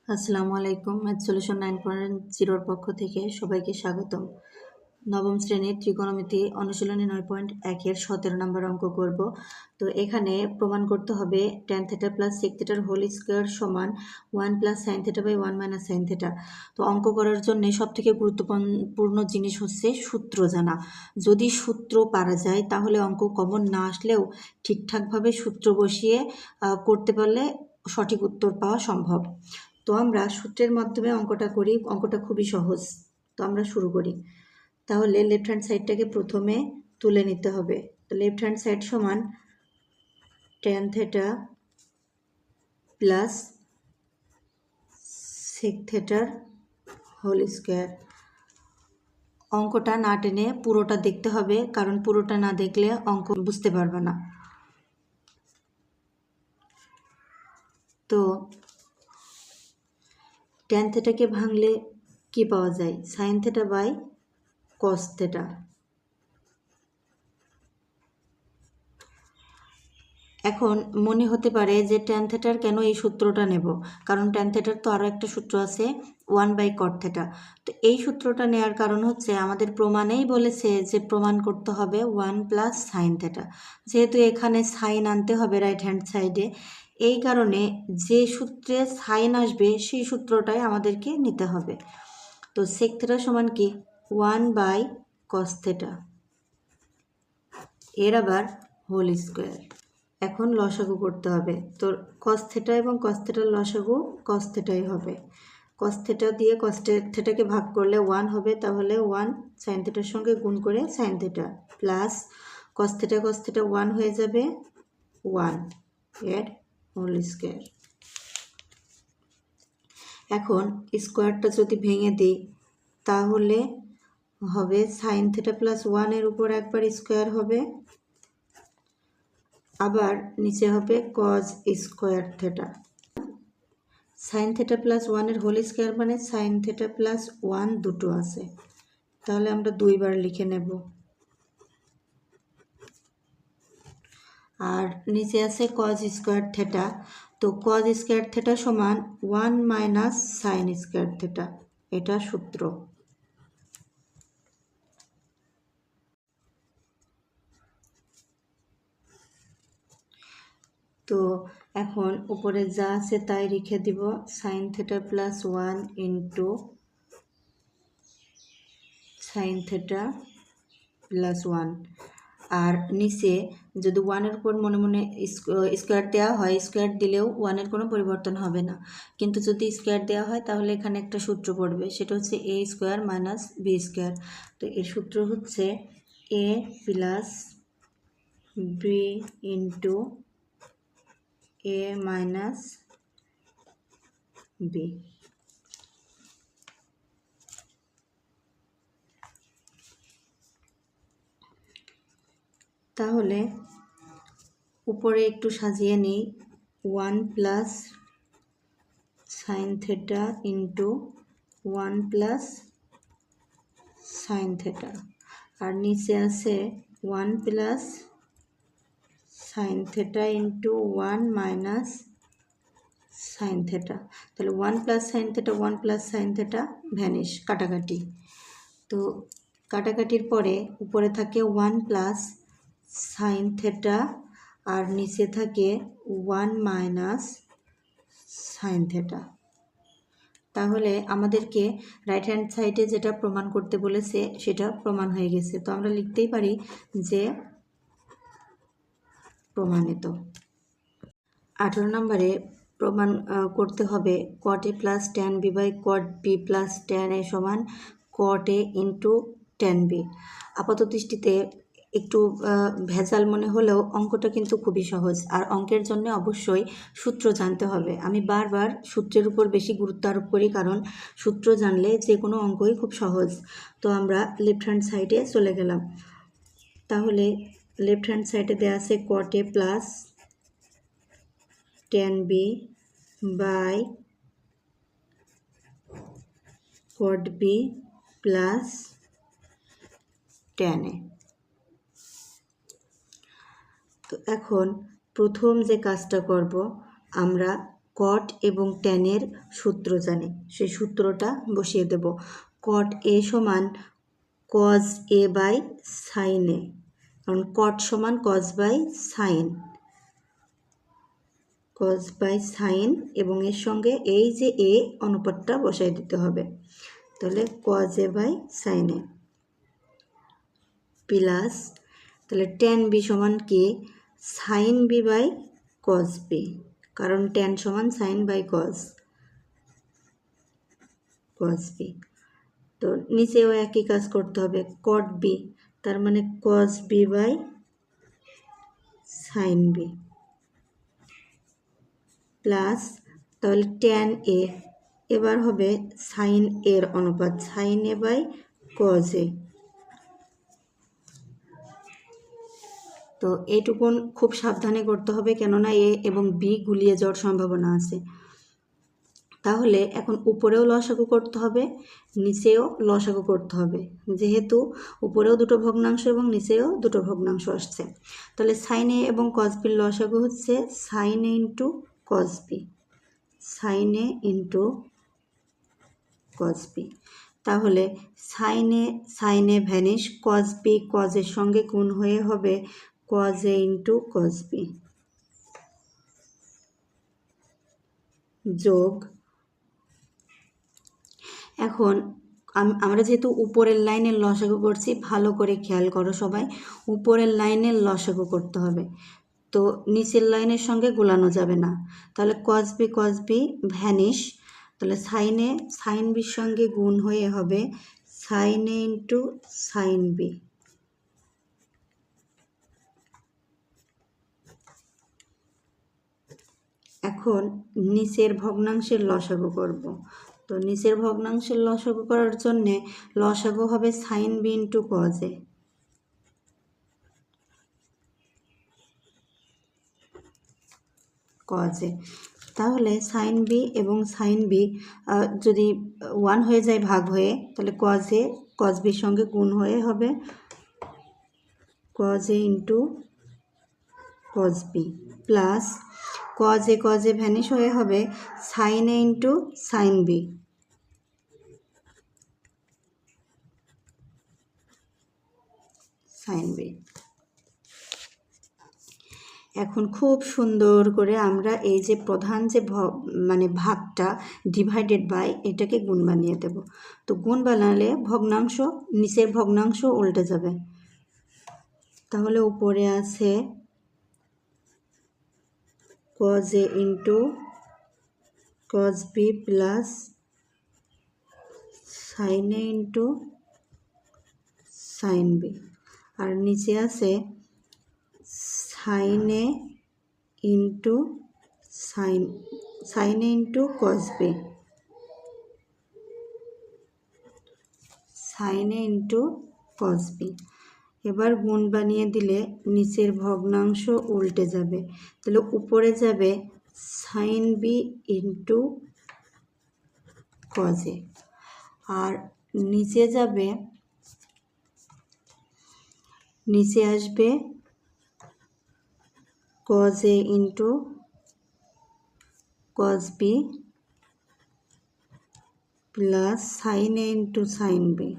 আসসালামু আলাইকুম। Math solution 9.0 পক্ষ থেকে সবাইকে স্বাগতম। নবম শ্রেণীর ত্রিকোণমিতি অনুশীলনী 9.1 এর 17 নম্বর অঙ্ক করব। তো এখানে প্রমাণ করতে হবে tan θ plus sec θ whole square সমান 1 plus sin θ by 1 minus sin θ। তো অঙ্ক করার জন্য সবথেকে গুরুত্বপূর্ণ জিনিস হচ্ছে সূত্র জানা। যদি সূত্র পারা যায় তাহলে অঙ্ক কমন না আসলেও ঠিকঠাকভাবে সূত্র বসিয়ে করতে পারলে সঠিক উত্তর পাওয়া সম্ভব। তো আমরা সূত্রের মাধ্যমে অঙ্কটা করি। অঙ্কটা খুবই সহজ। তো আমরা শুরু করি। তাহলে লেফট হ্যান্ড সাইডটাকে প্রথমে তুলে নিতে হবে। তো লেফট হ্যান্ড সাইড সমান tan θ plus sec θ whole square. অঙ্কটা না টেনে পুরোটা দেখতে হবে, কারণ পুরোটা না দেখলে অঙ্ক বুঝতে পারবে না। তো tan θ কে ভাঙলে কি পাওয়া যায়? sin θ by cos θ। এখন মনে হতে পারে যে tan θ কেন এই সূত্রটা নেব, কারণ tan θ তো আরও একটা সূত্র আছে 1/cot θ। তো এই সূত্রটা নেওয়ার কারণ হচ্ছে আমাদের প্রমাণেই বলেছে যে প্রমাণ করতে হবে 1 প্লাস sin θ। যেহেতু এখানে সাইন আনতে হবে রাইট হ্যান্ড সাইডে, এই কারণে যে সূত্রে সাইন আসবে সেই সূত্রটাই আমাদেরকে নিতে হবে। তো sec θ সমান কি 1/cos θ, এর আবার হোল স্কোয়ার। এখন লসাগু করতে হবে। তো cos θ এবং cos θ লসাগু cos θই হবে। cos θ দিয়ে cos θ কে ভাগ করলে 1 হবে, তাহলে 1 sin θ সঙ্গে গুণ করে sin θ প্লাস cos θ 1 হয়ে যাবে 1 এর হোল স্কোয়ার। এখন স্কোয়ারটা যদি ভেঙে দিই তাহলে হবে sin θ প্লাস 1 এর উপর একবার স্কোয়ার হবে, আবার নিচে হবে cos স্কোয়ার θ। sin θ প্লাস 1 এর হোল স্কোয়ার মানে sin θ প্লাস 1 দুটো আছে, তাহলে আমরা দুইবার লিখে নেব। আর নিচে আছে cos স্কোয়ার θ। তো cos স্কোয়ার θ সমান 1 মাইনাস sin স্কোয়ার θ, এটা সূত্র। তো এখন উপরে যা আছে তাই লিখে দিব, sin θ plus 1 into sin θ plus 1। আর নিচে যদি 1-এর উপর মনে মনে স্কোয়ার দেওয়া হয়, স্কোয়ার দিলেও 1-এর কোনো পরিবর্তন হবে না, কিন্তু যদি স্কোয়ার দেওয়া হয় তাহলে এখানে একটা সূত্র পড়বে, সেটা হচ্ছে a square minus b square. তো এর সূত্র হচ্ছে a plus b into a minus b। তাহলে উপরে একটু সাজিয়ে নিই, 1 plus sin θ into 1 plus sin θ, আর নিচে আছে 1 plus sin θ into 1 minus sin θ। তাহলে 1 plus sin θ 1 plus sin θ vanish, কাটাকাটি। তো কাটাকাটির পরে উপরে থাকে 1 প্লাস sin θ আর নিচে থাকে 1 মাইনাস sin θ। তাহলে আমাদেরকে রাইট হ্যান্ড সাইডে যেটা প্রমাণ করতে বলেছে সেটা প্রমাণ হয়ে গেছে। তো আমরা লিখতেই পারি যে প্রমাণিত। 18 নম্বরে প্রমাণ করতে হবে cot a plus tan b by cot b plus tan a সমান cot a into tan b। আপাত দৃষ্টিতে একটু ভেজাল মনে হলেও অঙ্কটা কিন্তু খুবই সহজ, আর অঙ্কের জন্য অবশ্যই সূত্র জানতে হবে। আমি বারবার সূত্রের উপর বেশি গুরুত্ব আরোপ করি, কারণ সূত্র জানলে যে কোনো অঙ্কই খুব সহজ। তো আমরা লেফট হ্যান্ড সাইডে চলে গেলাম। তাহলে লেফট হ্যান্ড সাইডে দেওয়া আছে cot a plus tan b by cot b plus tan a। তো এখন প্রথম যে কাজটা করব, আমরা কট এবং ট্যানের সূত্র জানি, সেই সূত্রটা বসিয়ে দেব। কট এ সমান cos A by sine A, কারণ কট সমান cos by sine, cos by sine, এবং এর সঙ্গে এই যে এ অনুপাতটা বসাই দিতে হবে। তাহলে cos A by sine A plus, তাহলে ট্যান বি সমান কি sine B by cos B, কারণ ট্যান সমান সাইন বাই কজ বি। তো নিচেও একই কাজ করতে হবে, কট বি, তার মানে cos B by sine B plus, তাহলে ট্যান এ, এবার হবে সাইন এর অনুপাত sine A by cos A. তো এইটুকুন খুব সাবধানে করতে হবে, কেননা এ এবং বি গুলিয়ে যাওয়ার সম্ভাবনা আছে। তাহলে এখন উপরেও লসাগু করতে হবে, নিচেও লসাগু করতে হবে, যেহেতু উপরেও দুটো ভগ্নাংশ এবং নিচেও দুটো ভগ্নাংশ আসছে। তাহলে সাইন এ এবং কজ বির লসাগু হচ্ছে sine A into cos B, sine A into cos B. তাহলে sine A vanish, cos B কজের সঙ্গে গুণ হয়ে হবে cos A into cos B, যোগ, এখন আমরা যেহেতু উপরের লাইনের লসাগু করছি, ভালো করে খেয়াল করো সবাই, উপরের লাইনের লসাগু করতে হবে, তো নিচের লাইনের সঙ্গে গোলানো যাবে না। তাহলে কজ বি ভ্যানিশ, তাহলে সাইন বির সঙ্গে গুণ হয়ে হবে sine A into sine B, এখন নিচের ভগ্নাংশের লসাগু করব। তো নিচের ভগ্নাংশের লসাগু করার জন্যে লসাগু হবে sine B into cos A, তাহলে সাইন বি এবং সাইন বি যদি 1 হয়ে যায় ভাগ হয়ে, তাহলে কজ বির সঙ্গে গুণ হয়ে হবে cos A into cos B plus cos A vanish হয়ে হবে sine A into sine B, এখন খুব সুন্দর করে আমরা এই যে প্রধান যে মানে ভাগটা ডিভাইডেড বাই, এটাকে গুণ বানিয়ে দেব। তো গুণ বানালে ভগ্নাংশ, নিচের ভগ্নাংশ উল্টে যাবে। তাহলে উপরে আছে cos A into cos B plus sine A into sine B, আর নিচে আছে sine A into cos B, sine A into cos B. এবার গুণ বানিয়ে দিলে নিচের ভগ্নাংশ উল্টে যাবে, তাহলে উপরে যাবে sine B into cos A, আর নিচে আসবে cos A into cos B plus sine A into sine B.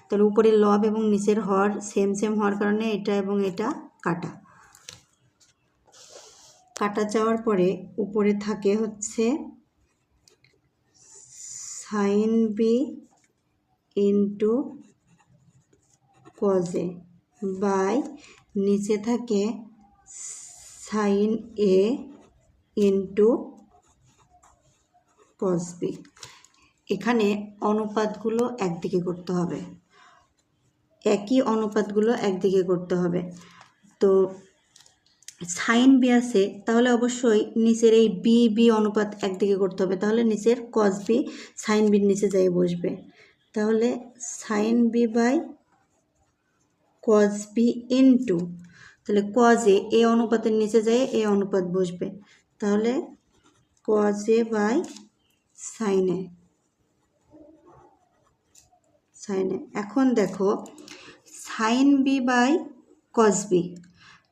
তাহলে উপরের লব এবং নিচের হর সেম হওয়ার কারণে এটা এবং এটা কাটা যাওয়ার পরে উপরে থাকে হচ্ছে sine B into cos A by, নিচে থাকে sine A into cos B. এখানে অনুপাতগুলো একদিকে করতে হবে, একই অনুপাতগুলো একদিকে করতে হবে। তো সাইন বি আছে, তাহলে অবশ্যই নিচের এই বি অনুপাত একদিকে করতে হবে, তাহলে নিচের কজ বি সাইন বির নিচে যাই বসবে। তাহলে sine B by cos B into, তাহলে কজ এ অনুপাতের নিচে যায় এ অনুপাত বসবে, তাহলে cos A by sine A. এখন দেখো sine B by cos B,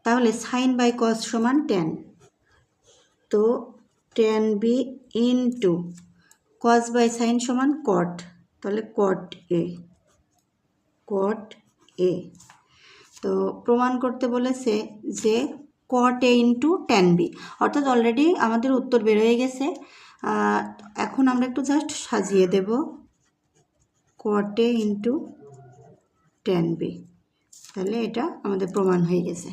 তাহলে সাইন বাই কস সমান টেন, তো tan B into cos by sine সমান কট, তাহলে কট এ, কট এ। তো প্রমাণ করতে বলেছে যে কট এ ইন্টু টেন বি, অর্থাৎ অলরেডি আমাদের উত্তর বের হয়ে গেছে। এখন আমরা একটু জাস্ট সাজিয়ে দেব, কট এ ইন্টু টেন বি, তাহলে এটা আমাদের প্রমাণ হয়ে গেছে।